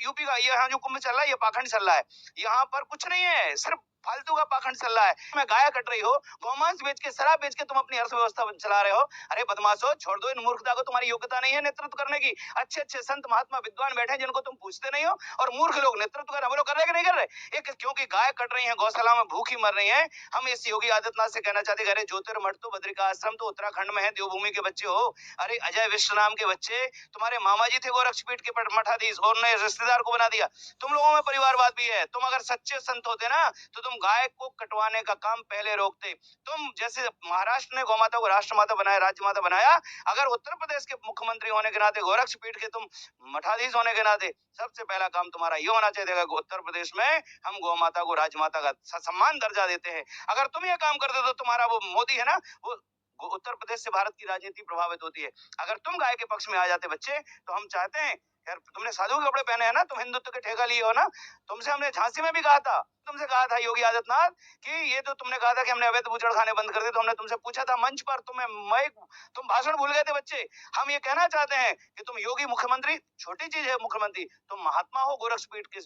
UP का यहाँ जो कुंभ चल रहा है ये पाखंड चल रहा है। यहाँ पर कुछ नहीं है, सिर्फ फालतू का पाखंड चल रहा है। मैं गाय कट रही हो, गौमांस बेच के, शराब बेच के तुम अपनी अर्थव्यवस्था चला रहे हो। अरे बदमाशो, छोड़ दो इन मूर्खता को, तुम्हारी योग्यता नहीं है नेतृत्व करने की। अच्छे अच्छे संत महात्मा विद्वान बैठे जिनको तुम पूछते नहीं हो, और मूर्ख लोग नेतृत्व कर रहे। वो लोग कर रहे कि नहीं कर रहे? एक क्योंकि गाय कट रही है, गौशाला में भूखी मर रही है। हम इस योगी आदित्यनाथ से कहना चाहते, अरे ज्योतिर्मठ तो बद्रिका आश्रम तो उत्तराखंड में है, देवभूमि के बच्चे हो। अरे अजय विश्व नाम के बच्चे, तुम्हारे मामा जी थे गोरक्षपीठ के मठाधीश, और उन्होंने रिश्तेदार को बना दिया। तुम लोगों में परिवारवाद भी है। तुम अगर सच्चे संत होते ना तो तुम गाय को कटवाने का काम पहले रोकते। तुम जैसे महाराष्ट्र ने गौमाता को राष्ट्रमाता बनाया, राज्यमाता बनाया, अगर उत्तर प्रदेश के मुख्यमंत्री होने के नाते, गोरक्षपीठ के तुम मठाधीश होने के नाते, सबसे पहला काम तुम्हारा ये होना चाहिए कि उत्तर प्रदेश में हम गौमाता को राजमाता का सम्मान दर्जा देते हैं। अगर तुम ये काम करते तो तुम्हारा वो मोदी है ना, वो उत्तर प्रदेश से भारत की राजनीति प्रभावित होती है। अगर तुम गाय के पक्ष में आ जाते बच्चे, तो हम चाहते हैं, यार तुमने साधु के कपड़े पहने हैं ना, तुम हिंदुत्व के ठेका लिए हो ना। तुमसे हमने झांसी में भी कहा था, तुमसे कहा था योगी आदित्यनाथ कि ये तो तुमने कहा था कि हमने अवैध बूचड़ खाने बंद कर दिए, तो हमने तुमसे पूछा था मंच पर, तुम भाषण भूल गए थे बच्चे। हम ये कहना चाहते हैं कि तुम योगी मुख्यमंत्री, छोटी चीज है मुख्यमंत्री, तुम महात्मा हो गोरक्षपीठ के,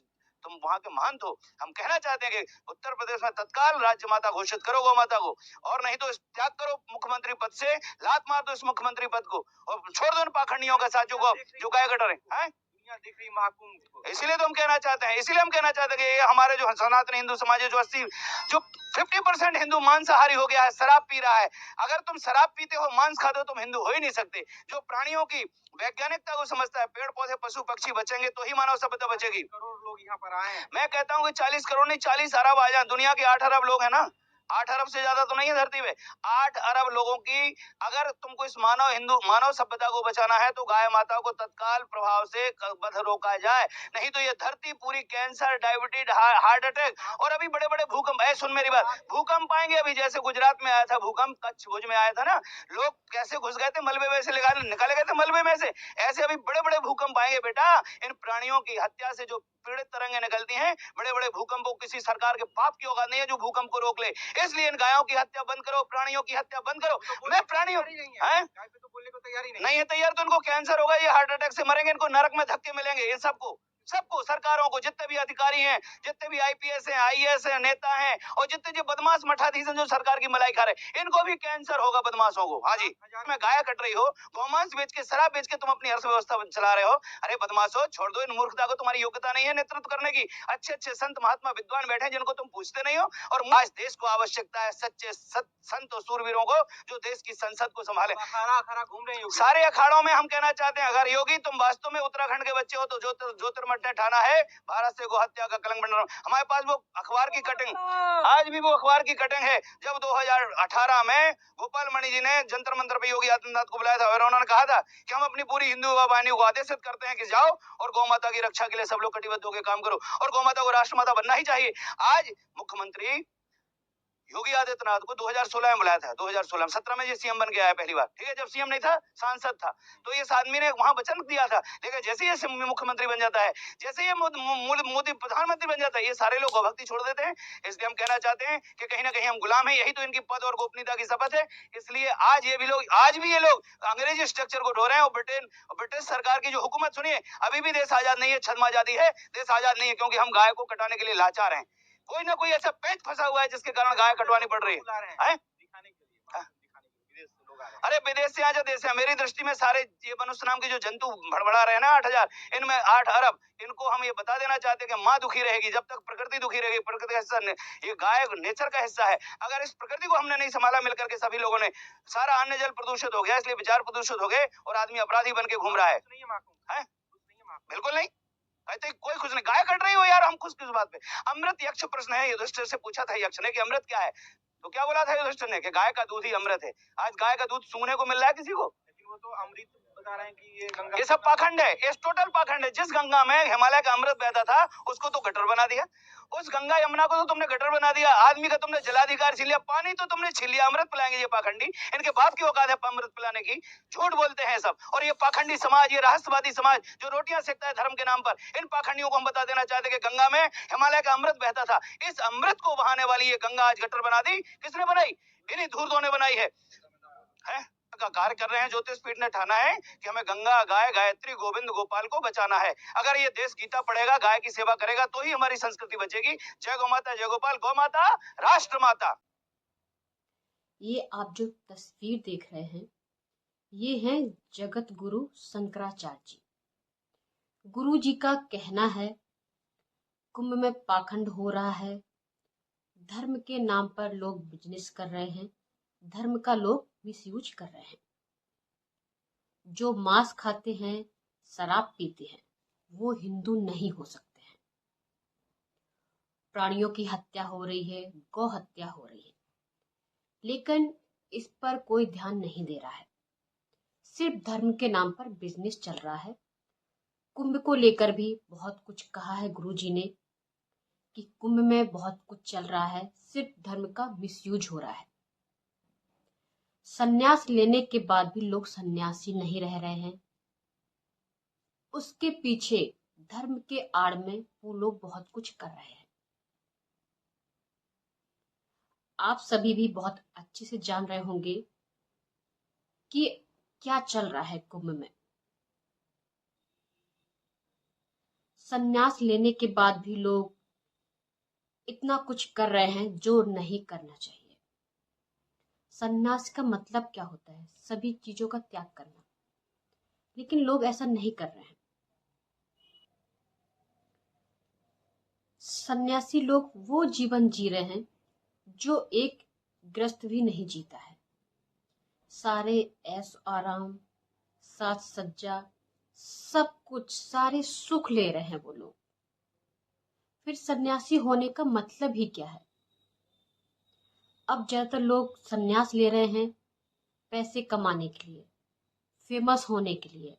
तुम वहां के महंत हो। हम कहना चाहते हैं कि उत्तर प्रदेश में तत्काल राज्य माता घोषित करो गौ माता को, और नहीं तो त्याग करो मुख्यमंत्री पद से, लात मार दो इस मुख्यमंत्री पद को, और छोड़ दो इन पाखंडियों का साथ जो गाय कटर है। देख रही महाकुंभ, इसीलिए तो हम कहना चाहते हैं, इसीलिए हम कहना चाहते हैं कि ये हमारे जो सनातन हिंदू समाज है, जो 50% हिंदू मांसाहारी हो गया है, शराब पी रहा है। अगर तुम शराब पीते हो, मांस खाते हो, तुम हिंदू हो ही नहीं सकते। जो प्राणियों की वैज्ञानिकता को समझता है, पेड़ पौधे पशु पक्षी बचेंगे तो ही मानव सभ्यता बचेगी। करोड़ लोग यहाँ पर आए हैं, मैं कहता हूँ कि 40 करोड़ नहीं 40 अरब आ जाए। दुनिया के 8 अरब लोग है ना, 8 अरब से ज्यादा तो नहीं है धरती में। 8 अरब लोगों की, अगर तुमको इस मानव सभ्यता को बचाना है तो गाय माता को तत्काल प्रभाव से वध रोका जाए, नहीं तो ये धरती पूरी कैंसर, डायबिटीज, हार्ट अटैक, और अभी बड़े बड़े भूकंप। सुन मेरी बात, भूकंप आएंगे अभी, जैसे गुजरात में आया था भूकंप, कच्छ भुज में आया था ना, लोग कैसे घुस गए थे मलबे में से, निकाले गए थे मलबे में से। ऐसे अभी बड़े बड़े भूकंप आएंगे बेटा। इन प्राणियों की हत्या से जो पीड़ित तरंगे निकलती हैं, बड़े बड़े भूकंपों, किसी सरकार के पाप की औकात नहीं है जो भूकंप को रोक ले। इसलिए इन गायों की हत्या बंद करो, प्राणियों की हत्या बंद करो। मैं प्राणियों तो बोलने को तैयार ही नहीं है तैयार, तो इनको कैंसर होगा, ये हार्ट अटैक से मरेंगे, इनको नरक में धक्के मिलेंगे। इन सबको सरकारों को, जितने भी अधिकारी हैं, जितने भी आईपीएस हैं, आईएएस हैं, नेता हैं, और जितने जो बदमाश मठाधीश हैं जो सरकार की मलाई खा रहे, इनको भी कैंसर होगा बदमाशों को। हाँ जी, मैं गाय कट रही हो, गौमांस बेच के, शराब बेच के तुम अपनी अर्थव्यवस्था चला रहे हो। अरे बदमाशो, छोड़ दो इन मूर्खता को, तुम्हारी योग्यता नहीं है नेतृत्व करने की। अच्छे अच्छे संत महात्मा विद्वान बैठे जिनको तुम पूछते नहीं हो, और आज देश को आवश्यकता है सच्चे संत और सूरवीरों को, जो देश की संसद को संभाले। अखाड़ा घूम रहे हैं सारे अखाड़ों में। हम कहना चाहते हैं, अगर योगी तुम वास्तव में उत्तराखंड के बच्चे हो तो ज्योतिर्मठ ने ठाना है भारत से गोहत्या का कलंक बन रहा। हमारे पास वो अखबार की कटिंग, आज भी वो अखबार की कटिंग है, जब 2018 में गोपाल मणि जी ने जंतर मंतर पे योगी आदित्यनाथ को बुलाया था, और उन्होंने कहा था कि हम अपनी पूरी हिंदू वाहिनी को आदेशित करते हैं कि जाओ और गौ माता की रक्षा के लिए सब लोग कटिबद्ध होकर काम करो, और गौ माता को राष्ट्रमाता बनना ही चाहिए। आज मुख्यमंत्री योगी आदित्यनाथ को 2016 में बुलाया था, 2016 में, 17 में ये सीएम बन के आया पहली बार, ठीक है, जब सीएम नहीं था, सांसद था, तो इस आदमी ने वहां वचन दिया था। लेकिन जैसे ये मुख्यमंत्री बन जाता है, जैसे ये मोदी प्रधानमंत्री बन जाता है, ये सारे लोग भक्ति छोड़ देते हैं। इसलिए हम कहना चाहते हैं कि कहीं ना कहीं हम गुलाम हैं, यही तो इनकी पद और गोपनीयता की शपथ है। इसलिए आज भी ये लोग अंग्रेजी स्ट्रक्चर को ढो रहे हैं, और ब्रिटिश सरकार की जो हुकूमत, सुनिए, अभी भी देश आजाद नहीं है, छद्म आजादी है, देश आजाद नहीं है, क्योंकि हम गाय को कटाने के लिए लाचार हैं। कोई ना कोई ऐसा पेच फंसा हुआ है जिसके कारण गाय कटवानी पड़ रही है। अरे विदेश से आजा देश है। मेरी दृष्टि में सारे ये मनुष्य नाम के जो जंतु भड़बड़ा रहे हैं ना, 8,000, इनमें 8 अरब, इनको हम ये बता देना चाहते हैं कि माँ दुखी रहेगी जब तक प्रकृति दुखी रहेगी। प्रकृति का हिस्सा, ये गाय नेचर का हिस्सा है। अगर इस प्रकृति को हमने नहीं संभाला मिलकर के सभी लोगों ने, सारा अन्न जल प्रदूषित हो गया, इसलिए विचार प्रदूषित हो गए, और आदमी अपराधी बन के घूम रहा है। बिल्कुल नहीं, कोई खुश नहीं। गाय कट रही हो यार, हम खुश किस बात पे? अमृत यक्ष प्रश्न है, युधिष्ठिर से पूछा था यक्ष ने कि अमृत क्या है, तो क्या बोला था युधिष्ठिर ने कि गाय का दूध ही अमृत है। आज गाय का दूध सूंघने को मिल रहा है किसी को? लेकिन वो तो अमृत बता रहे हैं कि ये गंगा, ये सब पाखंड है, ये टोटल पाखंड है। जिस गंगा में हिमालय का अमृत बहता था उसको तो गटर बना दिया, उस गंगा यमुना को तो तुमने गटर बना दिया, आदमी का तुमने जलाधिकार छीन लिया, पानी तो तुमने छीन लिया। अमृत पिलाएंगे ये पाखंडी, इनके बाप की औकात है अमृत पिलाने की? झूठ बोलते हैं सब। और ये पाखंडी समाज, ये रहस्यवादी समाज जो रोटियां सेकता है धर्म के नाम पर, इन पाखंडियों को हम बता देना चाहते हैं कि गंगा में हिमालय का अमृत बहता था, इस अमृत को बहाने वाली ये गंगा आज गटर बना दी। किसने बनाई? इन्हीं धूर्तों ने बनाई है। का कार्य कर रहे हैं। ज्योतिषपीठ ने ठाना है कि हमें गंगा, गाय, गायत्री, गोविंद, गोपाल को बचाना है। अगर ये देश गीता पढ़ेगा, गाय की सेवा करेगा, तो ही हमारी संस्कृति बचेगी। जय गौ माता, जय गोपाल, गौ माता, राष्ट्र माता। ये आप जो तस्वीर देख रहे हैं, ये हैं जगत गुरु शंकराचार्य जी। गुरु जी का कहना है, कुंभ में पाखंड हो रहा है, धर्म के नाम पर लोग बिजनेस कर रहे हैं, धर्म का लोग मिसयूज कर रहे हैं। जो मांस खाते हैं, शराब पीते हैं, वो हिंदू नहीं हो सकते हैं। प्राणियों की हत्या हो रही है, गौ हत्या हो रही है, लेकिन इस पर कोई ध्यान नहीं दे रहा है। सिर्फ धर्म के नाम पर बिजनेस चल रहा है। कुंभ को लेकर भी बहुत कुछ कहा है गुरु जी ने कि कुंभ में बहुत कुछ चल रहा है, सिर्फ धर्म का मिसयूज हो रहा है। संन्यास लेने के बाद भी लोग सन्यासी नहीं रह रहे हैं। उसके पीछे धर्म के आड़ में वो लोग बहुत कुछ कर रहे हैं। आप सभी भी बहुत अच्छे से जान रहे होंगे कि क्या चल रहा है कुंभ में। संन्यास लेने के बाद भी लोग इतना कुछ कर रहे हैं जो नहीं करना चाहिए। संन्यास का मतलब क्या होता है? सभी चीजों का त्याग करना, लेकिन लोग ऐसा नहीं कर रहे हैं। सन्यासी लोग वो जीवन जी रहे हैं जो एक ग्रस्त भी नहीं जीता है। सारे ऐश आराम, साज सज्जा, सब कुछ, सारे सुख ले रहे हैं वो लोग। फिर सन्यासी होने का मतलब ही क्या है? अब ज्यादातर लोग सन्यास ले रहे हैं पैसे कमाने के लिए, फेमस होने के लिए।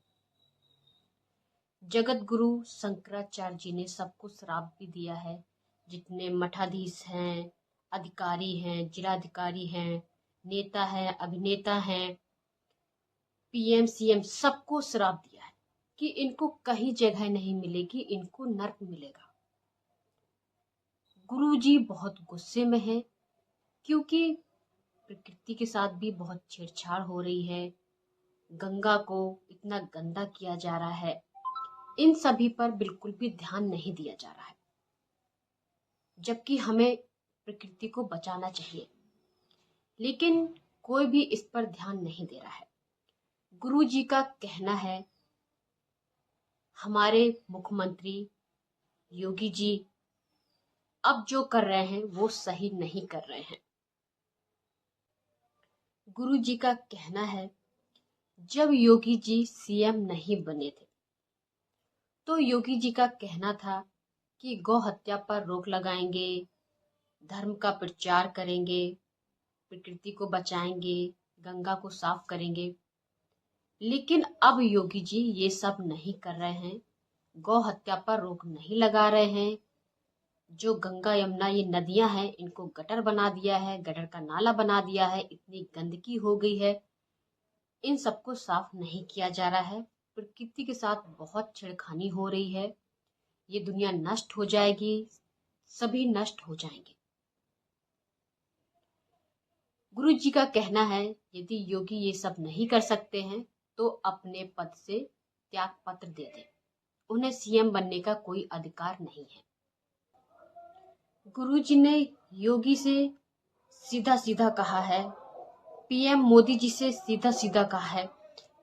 जगत गुरु शंकराचार्य जी ने सबको श्राप भी दिया है। जितने मठाधीश हैं, अधिकारी हैं, जिलाधिकारी हैं, नेता हैं, अभिनेता हैं, पीएम सीएम, सबको श्राप दिया है कि इनको कहीं जगह नहीं मिलेगी, इनको नर्क मिलेगा। गुरु जी बहुत गुस्से में है क्योंकि प्रकृति के साथ भी बहुत छेड़छाड़ हो रही है। गंगा को इतना गंदा किया जा रहा है, इन सभी पर बिल्कुल भी ध्यान नहीं दिया जा रहा है, जबकि हमें प्रकृति को बचाना चाहिए, लेकिन कोई भी इस पर ध्यान नहीं दे रहा है। गुरु जी का कहना है, हमारे मुख्यमंत्री योगी जी अब जो कर रहे हैं वो सही नहीं कर रहे हैं। गुरु जी का कहना है, जब योगी जी सीएम नहीं बने थे तो योगी जी का कहना था कि गौ हत्या पर रोक लगाएंगे, धर्म का प्रचार करेंगे, प्रकृति को बचाएंगे, गंगा को साफ करेंगे। लेकिन अब योगी जी ये सब नहीं कर रहे हैं, गौ हत्या पर रोक नहीं लगा रहे हैं। जो गंगा यमुना ये नदियां हैं, इनको गटर बना दिया है, गटर का नाला बना दिया है, इतनी गंदगी हो गई है, इन सबको साफ नहीं किया जा रहा है। प्रकृति के साथ बहुत छेड़खानी हो रही है। ये दुनिया नष्ट हो जाएगी, सभी नष्ट हो जाएंगे। गुरु जी का कहना है, यदि योगी ये सब नहीं कर सकते हैं तो अपने पद से त्याग पत्र दे दें, उन्हें सीएम बनने का कोई अधिकार नहीं है। गुरु जी ने योगी से सीधा सीधा कहा है, पीएम मोदी जी से सीधा सीधा कहा है,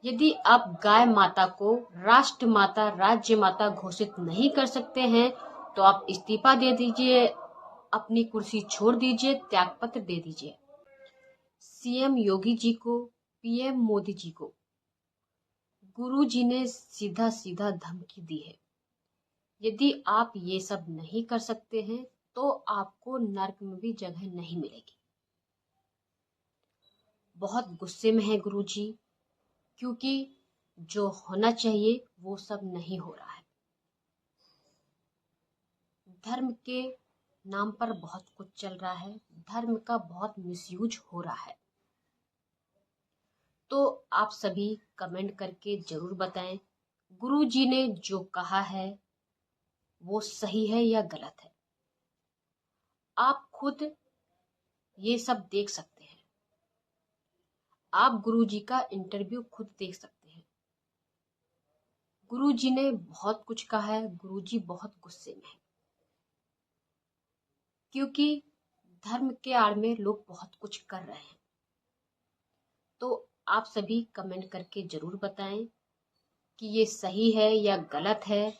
यदि आप गाय माता को राष्ट्र माता, राज्य माता घोषित नहीं कर सकते हैं तो आप इस्तीफा दे दीजिए, अपनी कुर्सी छोड़ दीजिए, त्याग पत्र दे दीजिए। सीएम योगी जी को, पीएम मोदी जी को गुरु जी ने सीधा सीधा धमकी दी है, यदि आप ये सब नहीं कर सकते हैं तो आपको नर्क में भी जगह नहीं मिलेगी। बहुत गुस्से में है गुरु जी, क्योंकि जो होना चाहिए वो सब नहीं हो रहा है। धर्म के नाम पर बहुत कुछ चल रहा है, धर्म का बहुत मिसयूज हो रहा है। तो आप सभी कमेंट करके जरूर बताएं, गुरु जी ने जो कहा है वो सही है या गलत है। आप खुद ये सब देख सकते हैं। आप गुरुजी का इंटरव्यू खुद देख सकते हैं। गुरुजी ने बहुत कुछ कहा है, गुरुजी बहुत गुस्से में है, क्योंकि धर्म के आड़ में लोग बहुत कुछ कर रहे हैं। तो आप सभी कमेंट करके जरूर बताएं कि ये सही है या गलत है,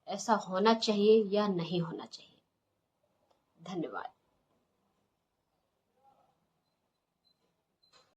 ऐसा होना चाहिए या नहीं होना चाहिए। धन्यवाद।